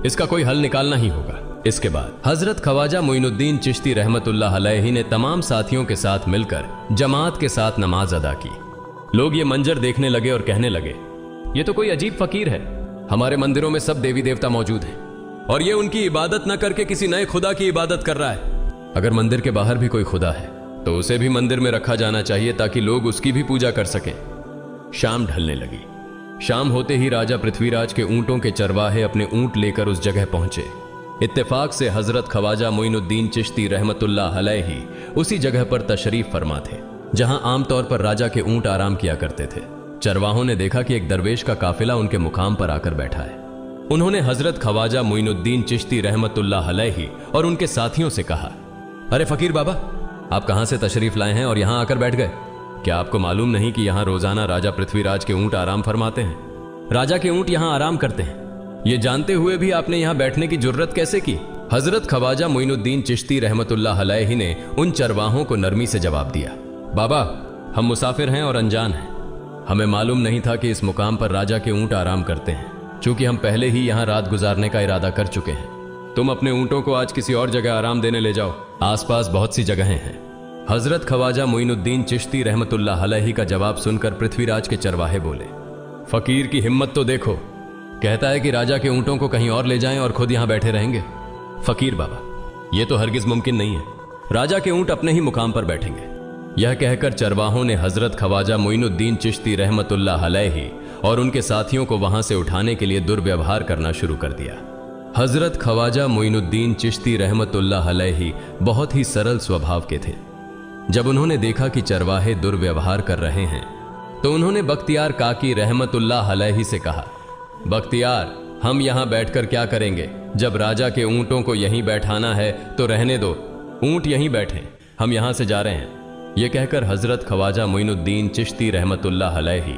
इसका कोई हल निकालना ही होगा। इसके बाद हजरत ख्वाजा मोइनुद्दीन चिश्ती रहमतुल्लाह अलैहि ने तमाम साथियों के साथ मिलकर जमात के साथ नमाज अदा की। लोग ये मंजर देखने लगे और कहने लगे, ये तो कोई अजीब फकीर है। हमारे मंदिरों में सब देवी देवता मौजूद हैं और ये उनकी इबादत न करके किसी नए खुदा की इबादत कर रहा है। अगर मंदिर के बाहर भी कोई खुदा है तो उसे भी मंदिर में रखा जाना चाहिए ताकि लोग उसकी भी पूजा कर सकें। शाम ढलने लगी। शाम होते ही राजा पृथ्वीराज के ऊंटों के चरवाहे अपने ऊंट लेकर उस जगह पहुंचे। इत्तेफाक से हजरत ख्वाजा मोइनुद्दीन चिश्ती रहमतुल्लाह अलैहि उसी जगह पर तशरीफ फरमा थे जहां आमतौर पर राजा के ऊंट आराम किया करते थे। चरवाहों ने देखा कि एक दरवेश का काफिला उनके मुकाम पर आकर बैठा है। उन्होंने हजरत ख्वाजा मोइनुद्दीन चिश्ती रहमतुल्लाह अलैहि और उनके साथियों से कहा, अरे फकीर बाबा, आप कहां से तशरीफ लाए हैं और यहां आकर बैठ गए? क्या आपको मालूम नहीं कि यहां रोजाना राजा पृथ्वीराज के ऊंट आराम फरमाते हैं? राजा के ऊंट यहां आराम करते हैं, ये जानते हुए भी आपने यहां बैठने की जुर्रत कैसे की? हजरत ख्वाजा मोइनुद्दीन चिश्ती रहमतुल्लाह अलैहि ने उन चरवाहों को नरमी से जवाब दिया, बाबा, हम मुसाफिर हैं और अनजान हैं। हमें मालूम नहीं था कि इस मुकाम पर राजा के ऊंट आराम करते हैं। चूंकि हम पहले ही यहां रात गुजारने का इरादा कर चुके हैं, तुम अपने ऊंटों को आज किसी और जगह आराम देने ले जाओ। आसपास बहुत सी जगहें हैं। हजरत ख्वाजा मोइनुद्दीन चिश्ती रहमतुल्लाह अलैहि का जवाब सुनकर पृथ्वीराज के चरवाहे बोले, फकीर की हिम्मत तो देखो, कहता है कि राजा के ऊंटों को कहीं और ले जाएं और खुद यहां बैठे रहेंगे। फकीर बाबा, यह तो हरगिज मुमकिन नहीं है। राजा के ऊंट अपने ही मुकाम पर बैठेंगे। यह कहकर चरवाहों ने हजरत ख्वाजा मोइनुद्दीन चिश्ती रहमतुल्लाह अलैहि और उनके साथियों को वहां से उठाने के लिए दुर्व्यवहार करना शुरू कर दिया। हजरत ख्वाजा मोइनुद्दीन चिश्ती रहमतुल्लाह अलैहि बहुत ही सरल स्वभाव के थे। जब उन्होंने देखा कि चरवाहे दुर्व्यवहार कर रहे हैं तो उन्होंने बख्तियार काकी रहमतुल्लाह अलैहि से कहा, बख्तियार, हम यहां बैठकर क्या करेंगे? जब राजा के ऊंटों को यहीं बैठाना है तो रहने दो, ऊंट यहीं बैठें, हम यहां से जा रहे हैं। यह कहकर हजरत ख्वाजा मोइनुद्दीन चिश्ती रहमतुल्लाह अलैहि